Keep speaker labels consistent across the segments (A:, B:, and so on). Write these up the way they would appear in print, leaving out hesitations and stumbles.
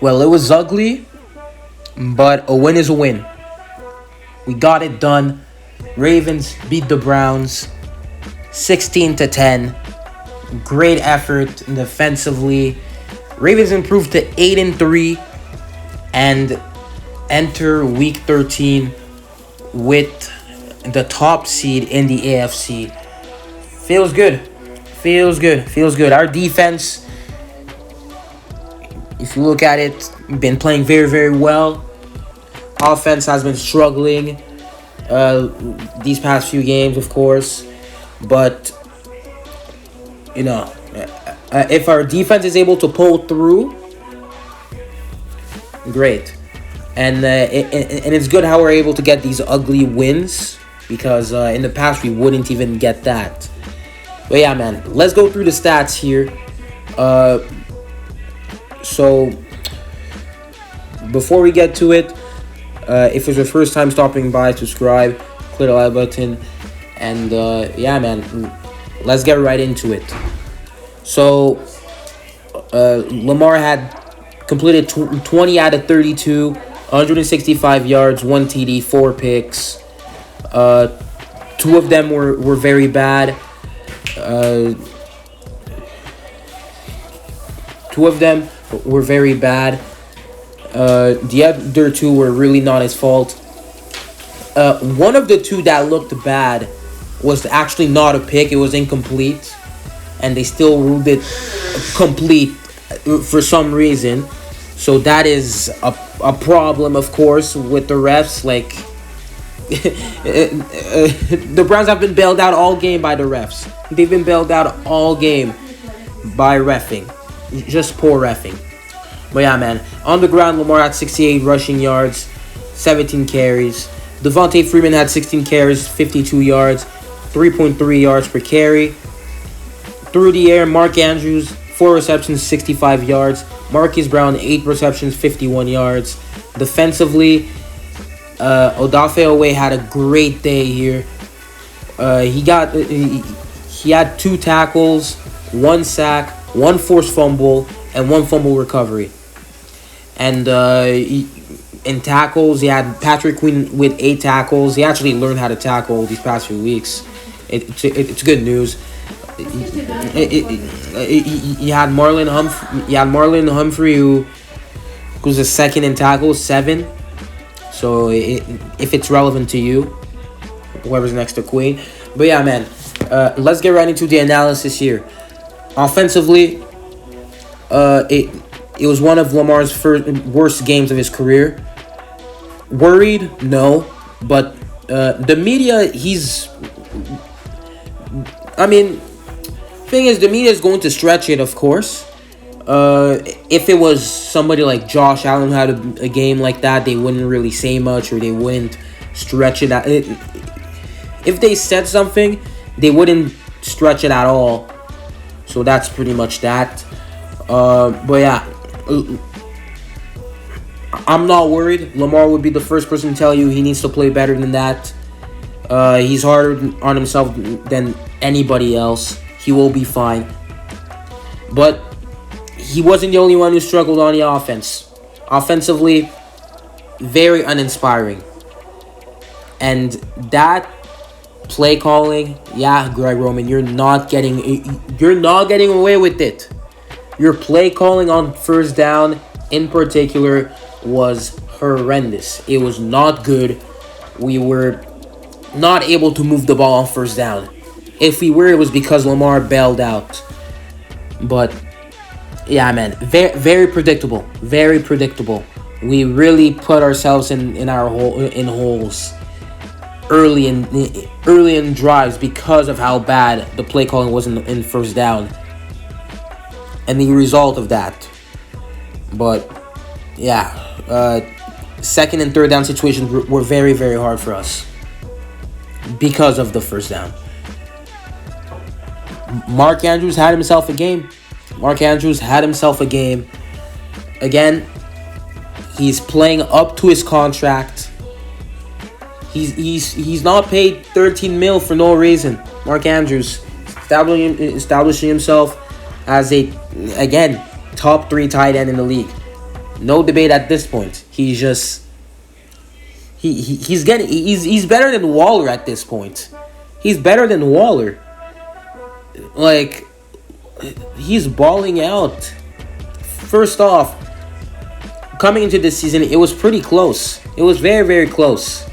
A: Well, it was ugly, but a win is a win. We got it done. Ravens beat the Browns 16-10. Great effort defensively. Ravens improved to 8-3 and enter week 13 with the top seed in the AFC. Feels good. Feels good. Our defense, if you look at it, been playing very, very well. Offense has been struggling these past few games, of course. But, if our defense is able to pull through, great. And it's good how we're able to get these ugly wins, because in the past we wouldn't even get that. But yeah, man, let's go through the stats here. So before we get to it, if it's your first time stopping by, subscribe, click the like button, and yeah, man, let's get right into it. So Lamar had completed 20 out of 32, 165 yards, 1 TD, 4 picks. Two of them were very bad. Two of them were very bad. The other two were really not his fault. One of the two that looked bad was actually not a pick. It was incomplete. And they still ruled it complete for some reason. So that is a problem, of course, with the refs. Like, the Browns have been bailed out all game by the refs. They've been bailed out all game by reffing. Just poor reffing. But yeah, man. On the ground, Lamar had 68 rushing yards, 17 carries. Devontae Freeman had 16 carries, 52 yards, 3.3 yards per carry. Through the air, Mark Andrews, 4 receptions, 65 yards. Marquise Brown, 8 receptions, 51 yards. Defensively, Odafe Owe had a great day here. He had 2 tackles, 1 sack, 1 forced fumble, and 1 fumble recovery. And in tackles, he had Patrick Queen with 8 tackles. He actually learned how to tackle these past few weeks. It's good news. You had Marlon Humphrey, who was the second in tackles, 7. So if it's relevant to you, whoever's next to Queen. But yeah, man, let's get right into the analysis here. Offensively, it was one of Lamar's worst games of his career. Worried? No. But the media, thing is, the media is going to stretch it, of course. If it was somebody like Josh Allen who had a game like that, they wouldn't really say much, or they wouldn't stretch it. If they said something, they wouldn't stretch it at all. So that's pretty much that. But yeah, I'm not worried. Lamar would be the first person to tell you he needs to play better than that. He's harder on himself than anybody else. He will be fine. But he wasn't the only one who struggled on the offense. Offensively, very uninspiring. And that play calling, yeah, Greg Roman, you're not getting away with it. Your play calling on first down, in particular, was horrendous. It was not good. We were not able to move the ball on first down. If we were, it was because Lamar bailed out. But yeah, man, very, very predictable. Very predictable. We really put ourselves in holes early in drives because of how bad the play calling was in first down, and the result of that. But yeah, second and third down situations were very, very hard for us because of the first down. Mark Andrews had himself a game. Again, he's playing up to his contract. He's not paid $13 million for no reason. Mark Andrews establishing himself as a, again, top 3 tight end in the league. No debate at this point. He's just he's better than Waller at this point. He's better than Waller. Like, he's balling out. First off, coming into this season, it was pretty close. It was very, very close.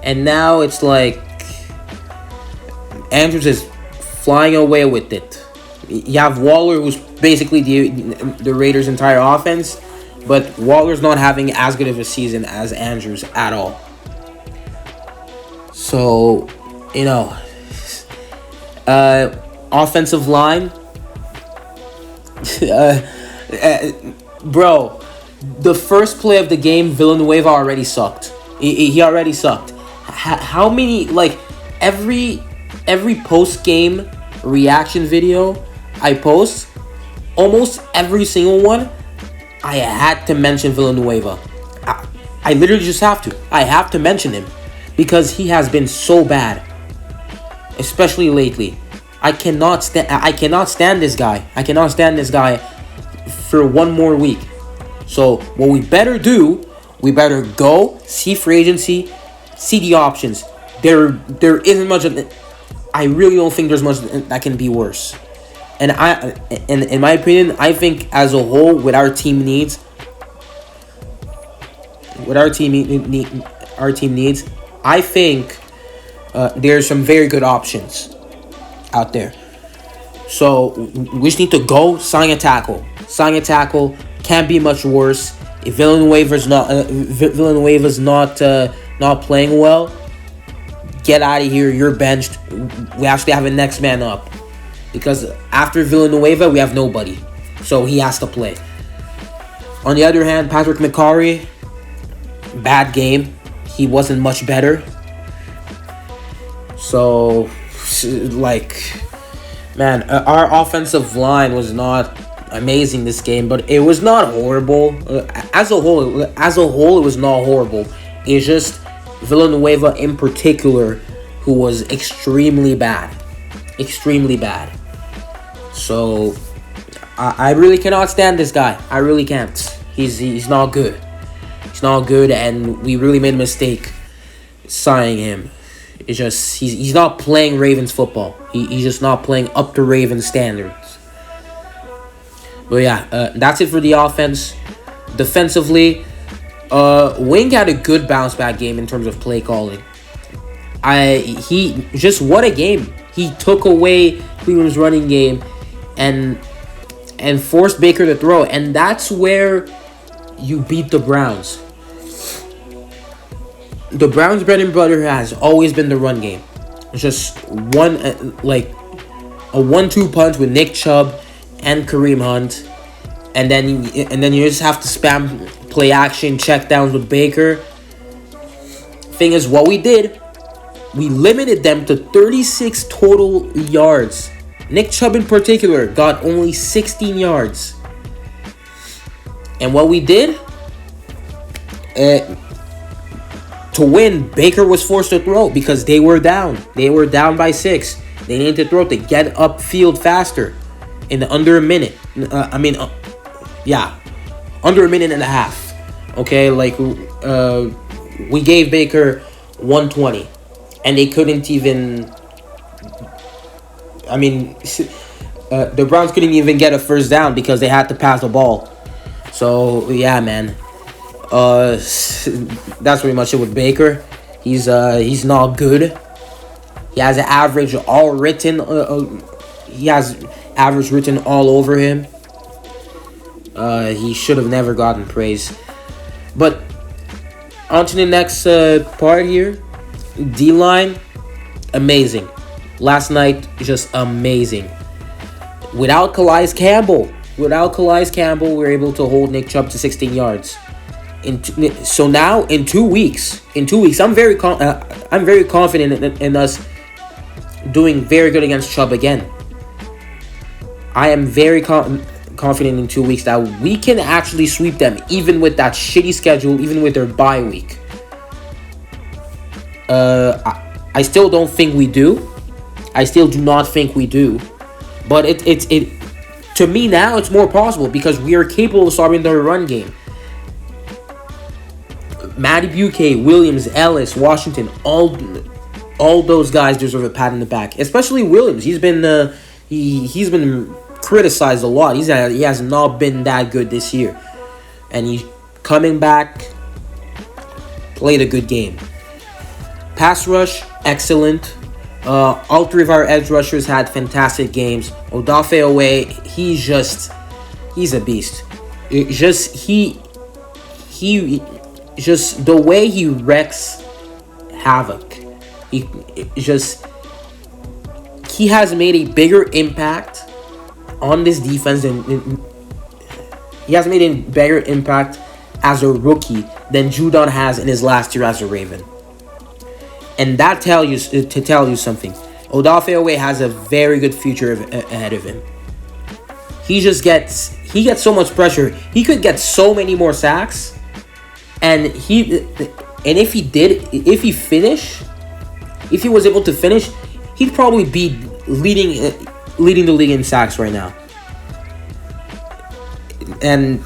A: And now it's like Andrews is flying away with it. You have Waller, who's basically the Raiders' entire offense, but Waller's not having as good of a season as Andrews at all. So, offensive line, bro, the first play of the game, Villanueva already sucked. He already sucked. How many, like, every post-game reaction video I post, almost every single one, I had to mention Villanueva. I literally just have to. I have to mention him because he has been so bad, especially lately. I cannot stand this guy. I cannot stand this guy for one more week. So what we better do, we better go see free agency, see the options. There isn't much of it. I really don't think there's much that can be worse. And in my opinion, I think as a whole, with our team needs, I think there's some very good options out there. So we just need to go sign a tackle. Can't be much worse. If Villanueva's not playing well, get out of here. You're benched. We actually have a next man up. Because after Villanueva, we have nobody. So he has to play. On the other hand, Patrick McCarry, bad game. He wasn't much better. So, like, man, our offensive line was not amazing this game, but it was not horrible. As a whole, it was not horrible. It's just Villanueva in particular who was extremely bad. So, I really cannot stand this guy. I really can't. He's not good. He's not good, and we really made a mistake signing him. It's just he's not playing Ravens football. He's just not playing up to Ravens standards. But yeah, that's it for the offense. Defensively, Wink had a good bounce back game in terms of play calling. He just, what a game. He took away Cleveland's running game and forced Baker to throw, and that's where you beat the Browns. The Browns' bread and butter has always been the run game. It's just a 1-2 punch with Nick Chubb and Kareem Hunt, and then you just have to spam play action checkdowns with Baker. Thing is, what we did, we limited them to 36 total yards. Nick Chubb in particular got only 16 yards. And what we did, to win, Baker was forced to throw because they were down. They were down by 6. They needed to throw to get upfield faster in under a minute. Under a minute and a half. Okay, like, we gave Baker 120. And they couldn't even... the Browns couldn't even get a first down because they had to pass the ball. So, yeah, man. That's pretty much it with Baker. He's not good. He has an average all written. He has average written all over him. He should have never gotten praise. But on to the next part here. D-line, amazing. Last night, just amazing. Without Calais Campbell, we were able to hold Nick Chubb to 16 yards. So now, in 2 weeks, I'm very confident in us doing very good against Chubb again. I am very confident in 2 weeks that we can actually sweep them, even with that shitty schedule, even with their bye week. I still don't think we do. I still do not think we do. But it to me now it's more possible because we are capable of stopping their run game. Matty Buque, Williams, Ellis, Washington, all those guys deserve a pat in the back. Especially Williams. He's been he's been criticized a lot. He has not been that good this year, and he's coming back. Played a good game. Pass rush, excellent. All three of our edge rushers had fantastic games. Odafe Owe, he's a beast. Just the way he wrecks havoc. He has made a bigger impact on this defense than he has made a bigger impact as a rookie than Judon has in his last year as a Raven. And that tell you something. Odafe Owe has a very good future ahead of him. He gets so much pressure. He could get so many more sacks, and if he was able to finish, he'd probably be leading the league in sacks right now. And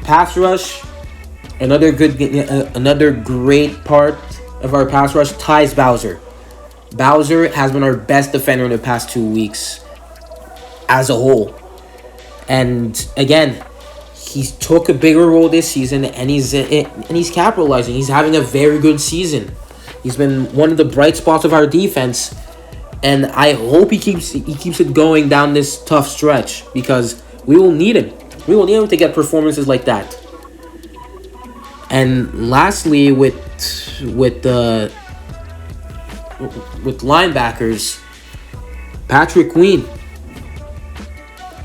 A: pass rush, another great part of our pass rush. Tyus Bowser. Bowser has been our best defender in the past 2 weeks as a whole. And again, he took a bigger role this season, and he's capitalizing. He's having a very good season. He's been one of the bright spots of our defense, and I hope he keeps it going down this tough stretch, because we will need him. We will need him to get performances like that. And lastly, with linebackers, Patrick Queen.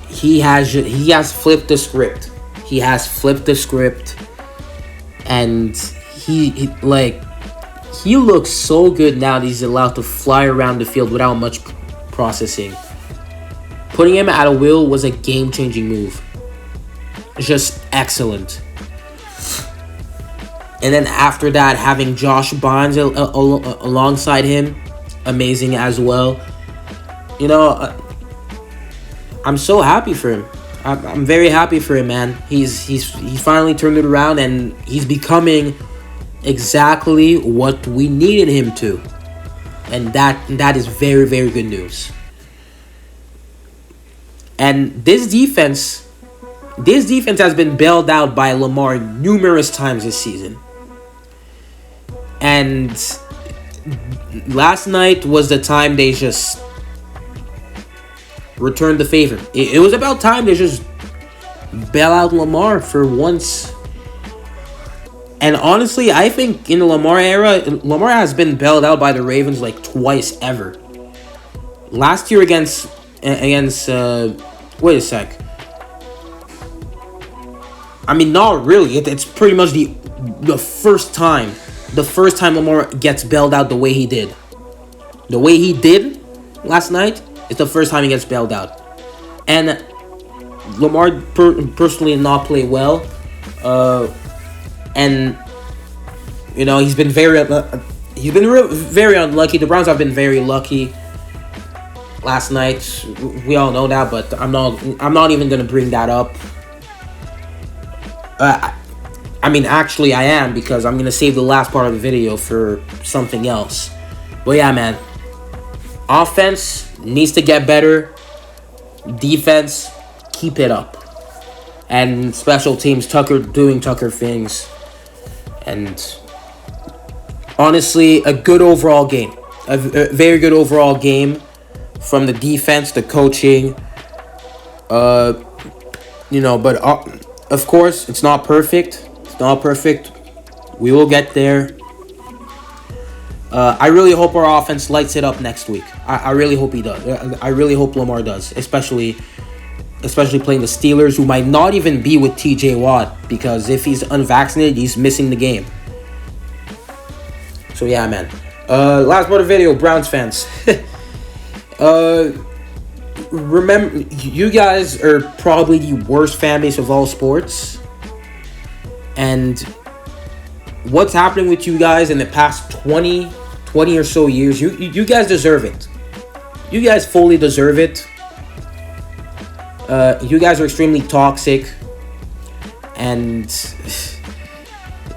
A: He has flipped the script. He has flipped the script, and he looks so good now that he's allowed to fly around the field without much processing. Putting him at a will was a game-changing move. Just excellent. And then after that, having Josh Barnes alongside him, amazing as well. I'm so happy for him. I'm very happy for him, man. He's finally turned it around, and he's becoming exactly what we needed him to. And that is very, very good news. And this defense has been bailed out by Lamar numerous times this season. And last night was the time they just returned the favor. It was about time to just bail out Lamar for once. And honestly, I think in the Lamar era, Lamar has been bailed out by the Ravens like twice ever. Last year against wait a sec. I mean, not really. It's pretty much the first time Lamar gets bailed out the way he did. The way he did last night is the first time he gets bailed out. And Lamar personally did not play well. And he's been very unlucky. The Browns have been very lucky last night. We all know that, but I'm not even gonna bring that up. Actually, I am, because I'm gonna save the last part of the video for something else. But yeah, man, offense needs to get better. Defense, keep it up. And special teams, Tucker doing Tucker things. And honestly, a good overall game. A very good overall game from the defense, the coaching. But of course, it's not perfect. It's not perfect. We will get there. I really hope our offense lights it up next week. I really hope he does. I really hope Lamar does, especially playing the Steelers, who might not even be with TJ Watt, because if he's unvaccinated, he's missing the game. So yeah, man. Last part of the video, Browns fans. Remember, you guys are probably the worst fan base of all sports. And what's happening with you guys in the past 20 or so years, you guys deserve it. You guys fully deserve it. You guys are extremely toxic, and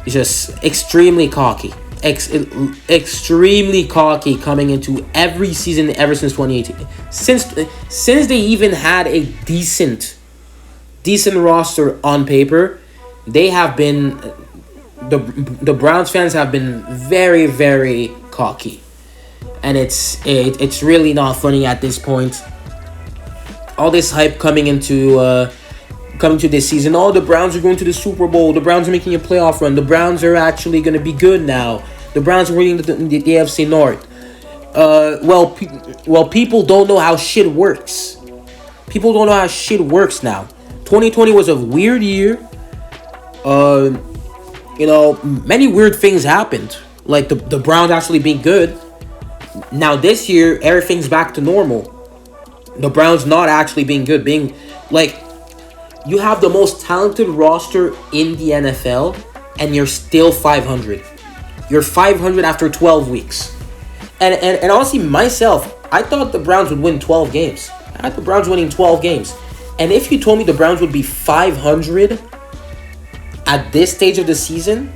A: He's just extremely cocky. Extremely cocky coming into every season ever since 2018. Since they even had a decent roster on paper, they have been the Browns fans have been very, very cocky, and it's really not funny at this point. All this hype coming to this season. Oh, the Browns are going to the Super Bowl. The Browns are making a playoff run. The Browns are actually going to be good now. The Browns are winning the AFC North. Well, people don't know how shit works. People don't know how shit works now. 2020 was a weird year. Many weird things happened. Like the Browns actually being good. Now this year, everything's back to normal. The Browns not actually being good. Being like, you have the most talented roster in the NFL, and you're still 500. You're 500 after 12 weeks. And honestly, myself, I thought the Browns would win 12 games. I had the Browns winning 12 games. And if you told me the Browns would be 500 at this stage of the season,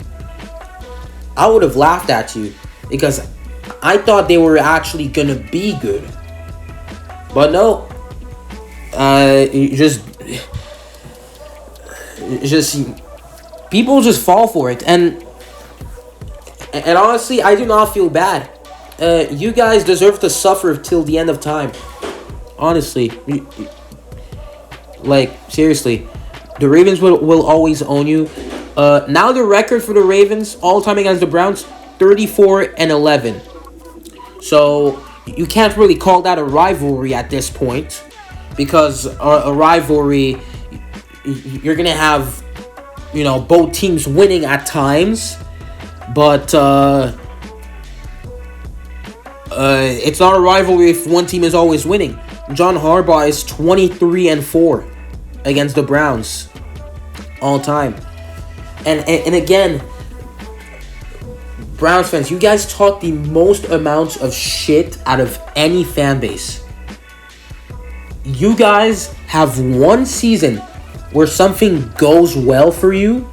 A: I would have laughed at you, because I thought they were actually going to be good. But no. People just fall for it. And honestly, I do not feel bad. You guys deserve to suffer till the end of time. Honestly. Like, seriously. The Ravens will always own you. Now the record for the Ravens all time against the Browns, 34-11. So you can't really call that a rivalry at this point, because a rivalry, you're gonna have, both teams winning at times, but it's not a rivalry if one team is always winning. John Harbaugh is 23-4 against the Browns all time. And again, Browns fans, you guys talk the most amounts of shit out of any fan base. You guys have one season where something goes well for you,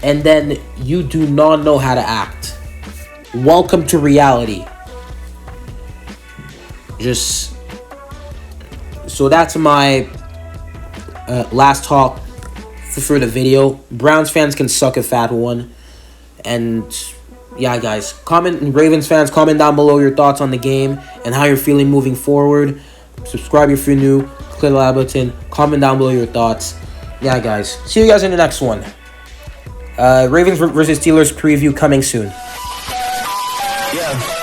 A: and then you do not know how to act. Welcome to reality. So that's my last talk for the video. Browns fans can suck a fat one. And yeah, guys, Ravens fans, comment down below your thoughts on the game and how you're feeling moving forward. Subscribe if you're new. Click the like button. Comment down below your thoughts. Yeah, guys. See you guys in the next one. Ravens versus Steelers preview coming soon.
B: Yeah.